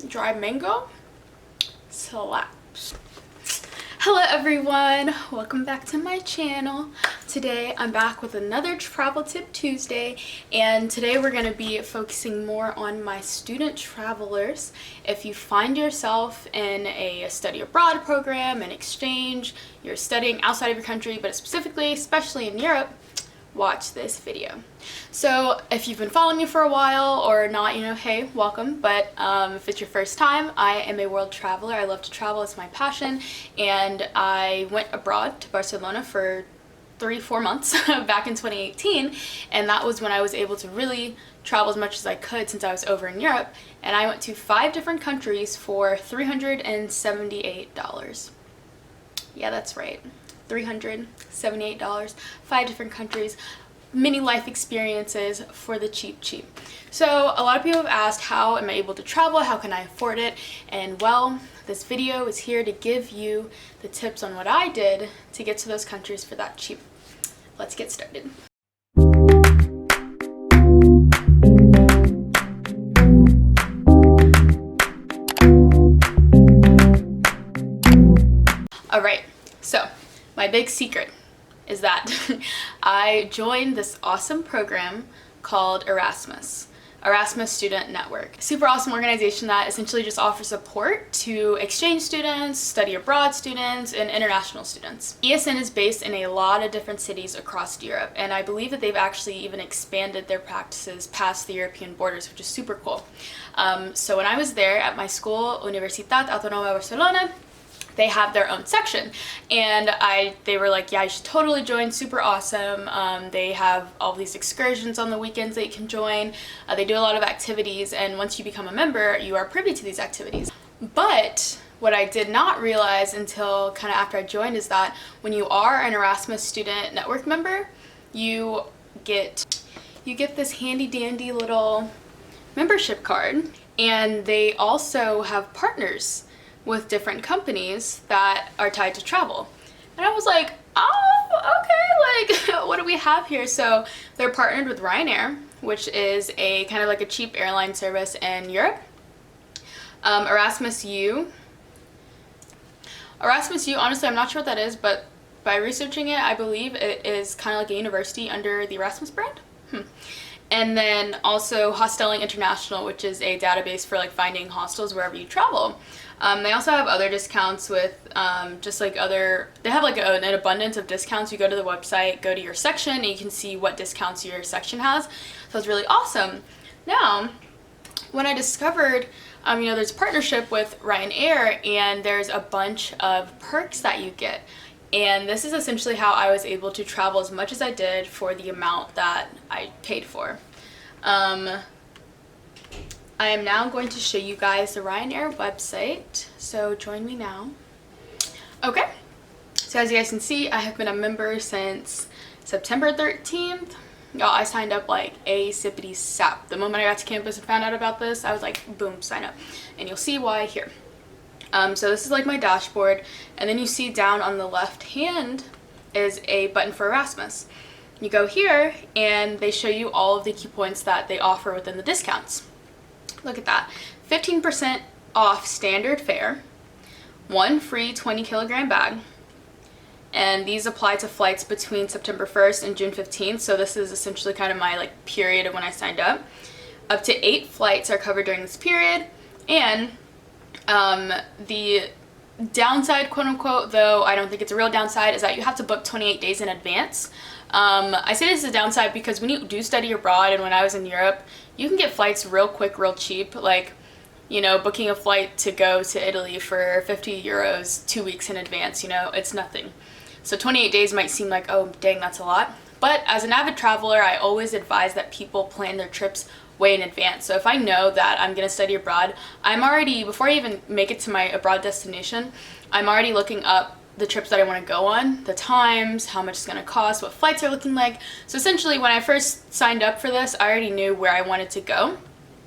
Dry mango slaps. Hello everyone, welcome back to my channel. Today I'm back with another Travel Tip Tuesday, and today we're going to be focusing more on my student travelers. If you find yourself in a study abroad program, an exchange, you're studying outside of your country, but specifically, especially in Europe, watch this video. So if you've been following me for a while or not, hey, welcome. But if it's your first time, I am a world traveler. I love to travel, it's my passion, and I went abroad to Barcelona for 3-4 months back in 2018, and that was when I was able to really travel as much as I could since I was over in Europe. And I went to 5 different countries for $378. Yeah, that's right, $378, 5 different countries, mini life experiences for the cheap. So a lot of people have asked, how am I able to travel? How can I afford it? And well, this video is here to give you the tips on what I did to get to those countries for that cheap. Let's get started. All right, so my big secret is that I joined this awesome program called Erasmus Student Network. Super awesome organization that essentially just offers support to exchange students, study abroad students, and international students. ESN is based in a lot of different cities across Europe, and I believe that they've actually even expanded their practices past the European borders, which is super cool. So when I was there at my school, Universitat Autónoma Barcelona, they have their own section, and they were like, yeah, you should totally join, super awesome. They have all these excursions on the weekends that you can join. They do a lot of activities, and once you become a member, you are privy to these activities. But what I did not realize until kind of after I joined is that when you are an Erasmus Student Network member, you get this handy dandy little membership card, and they also have partners with different companies that are tied to travel. And I was like, oh, okay, like what do we have here? So they're partnered with Ryanair, which is a kind of like a cheap airline service in Europe. Erasmus U, honestly, I'm not sure what that is, but by researching it, I believe it is kind of like a university under the Erasmus brand. And then also Hostelling International, which is a database for like finding hostels wherever you travel. They also have other discounts with they have like an abundance of discounts. You go to the website, go to your section, and you can see what discounts your section has. So it's really awesome. Now, when I discovered, there's a partnership with Ryanair, and there's a bunch of perks that you get. And this is essentially how I was able to travel as much as I did for the amount that I paid for. I am now going to show you guys the Ryanair website, so join me now. Okay, so as you guys can see, I have been a member since September 13th. Y'all, I signed up like a sippity sap. The moment I got to campus and found out about this, I was like, boom, sign up. And you'll see why here. So this is like my dashboard, and then you see down on the left hand is a button for Erasmus. You go here and they show you all of the key points that they offer within the discounts. Look at that, 15% off standard fare, 1 free 20-kilogram bag, and these apply to flights between September 1st and June 15th, so this is essentially kind of my period of when I signed up. Up to 8 flights are covered during this period, and the downside, quote unquote, though I don't think it's a real downside, is that you have to book 28 days in advance. I say this is a downside because when you do study abroad, and when I was in Europe, you can get flights real quick, real cheap. Like, booking a flight to go to Italy for 50 euros 2 weeks in advance, it's nothing. So 28 days might seem like, oh dang, that's a lot. But as an avid traveler, I always advise that people plan their trips way in advance. So if I know that I'm going to study abroad, before I even make it to my abroad destination, I'm already looking up the trips that I want to go on, the times, how much it's going to cost, what flights are looking like. So essentially, when I first signed up for this, I already knew where I wanted to go,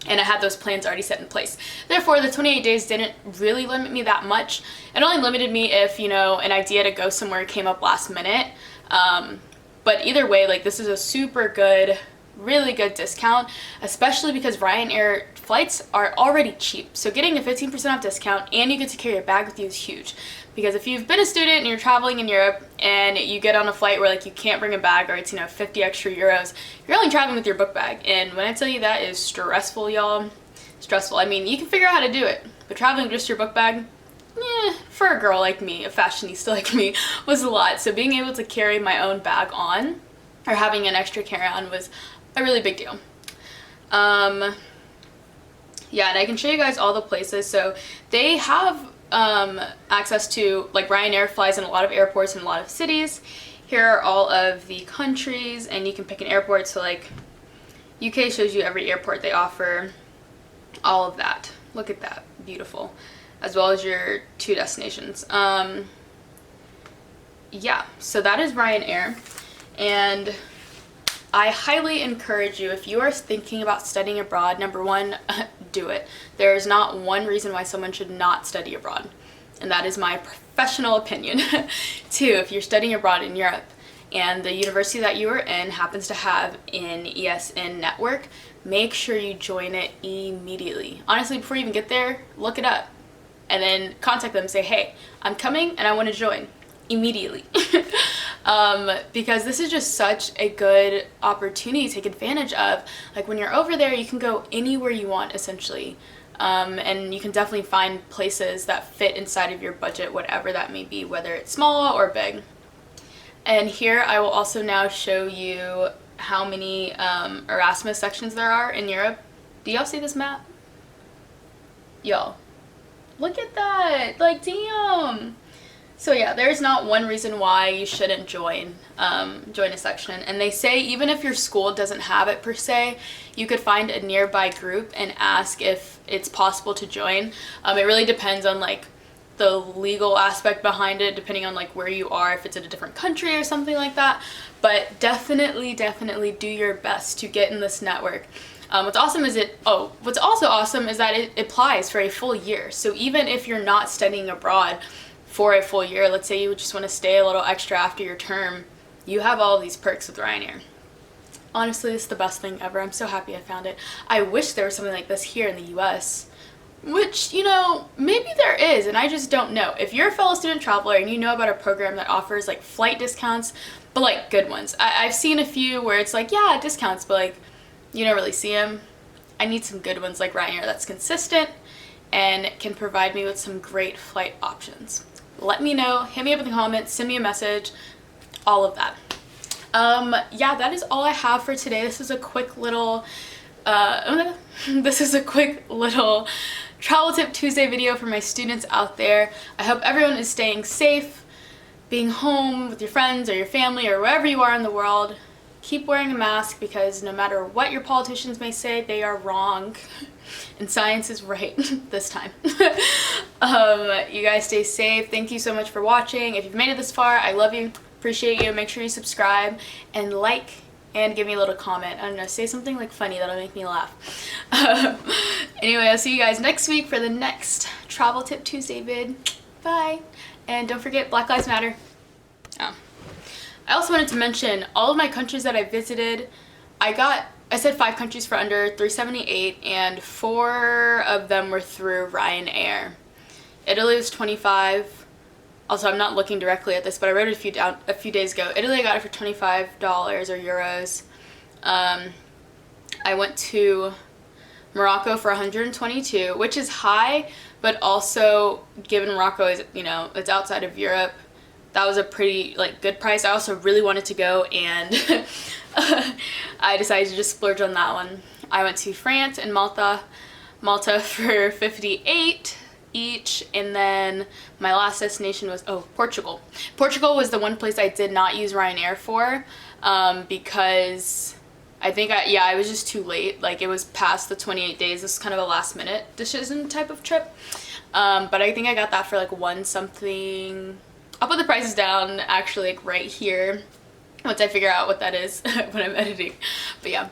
and I had those plans already set in place. Therefore, the 28 days didn't really limit me that much. It only limited me if, an idea to go somewhere came up last minute. But either way, this is a super good really good discount, especially because Ryanair flights are already cheap. So getting a 15% off discount and you get to carry a bag with you is huge. Because if you've been a student and you're traveling in Europe and you get on a flight where like you can't bring a bag or it's, you know, 50 extra euros, you're only traveling with your book bag. And when I tell you that is stressful, y'all, stressful. I mean, you can figure out how to do it, but traveling with just your book bag, for a girl like me, a fashionista like me, was a lot. So being able to carry my own bag on or having an extra carry-on was a really big deal. Yeah, and I can show you guys all the places. So they have access to, like, Ryanair flies in a lot of airports in a lot of cities. Here are all of the countries, and you can pick an airport. So like UK shows you every airport they offer, all of that. Look at that, beautiful. As well as your 2 destinations. Yeah, so that is Ryanair, and I highly encourage you, if you are thinking about studying abroad, number 1, do it. There is not one reason why someone should not study abroad, and that is my professional opinion. 2, if you're studying abroad in Europe and the university that you are in happens to have an ESN network, make sure you join it immediately. Honestly, before you even get there, look it up and then contact them and say, hey, I'm coming and I want to join immediately. Because this is just such a good opportunity to take advantage of. Like, when you're over there, you can go anywhere you want, essentially. And you can definitely find places that fit inside of your budget, whatever that may be, whether it's small or big. And here I will also now show you how many Erasmus sections there are in Europe. Do y'all see this map? Y'all, look at that, like, damn. So yeah, there's not one reason why you shouldn't join a section. And they say even if your school doesn't have it per se, you could find a nearby group and ask if it's possible to join. It really depends on like the legal aspect behind it, depending on like where you are, if it's in a different country or something like that. But definitely do your best to get in this network. What's also awesome is that it applies for a full year. So even if you're not studying abroad for a full year, let's say you just want to stay a little extra after your term, you have all these perks with Ryanair. Honestly, it's the best thing ever. I'm so happy I found it. I wish there was something like this here in the US, which, you know, maybe there is, and I just don't know. If you're a fellow student traveler and you know about a program that offers like flight discounts, but like good ones. I've seen a few where it's like, yeah, discounts, but like you don't really see them. I need some good ones like Ryanair that's consistent and can provide me with some great flight options. Let me know, hit me up in the comments, send me a message, all of that. Yeah, that is all I have for today. This is a quick little Travel Tip Tuesday video for my students out there. I hope everyone is staying safe, being home with your friends or your family or wherever you are in the world. Keep wearing a mask, because no matter what your politicians may say, they are wrong. And science is right this time. You guys stay safe. Thank you so much for watching. If you've made it this far, I love you. Appreciate you. Make sure you subscribe and like and give me a little comment. I don't know, say something like funny that'll make me laugh. Anyway, I'll see you guys next week for the next Travel Tip Tuesday vid. Bye. And don't forget, Black Lives Matter. Oh. I also wanted to mention all of my countries that I visited. I said 5 countries for under $378, and 4 of them were through Ryanair. Italy was $25. Also, I'm not looking directly at this, but I wrote it a few days ago. Italy, I got it for $25 or euros. I went to Morocco for 122, which is high, but also given Morocco is, you know, it's outside of Europe, that was a pretty like good price. I also really wanted to go, and I decided to just splurge on that one. I went to France and Malta for 58 each, and then my last destination was Portugal. Portugal was the one place I did not use Ryanair for, because I think I was just too late. Like, it was past the 28 days. This is kind of a last minute decision type of trip, but I think I got that for like 1 something. I'll put the prices down actually like right here once I figure out what that is when I'm editing. But yeah,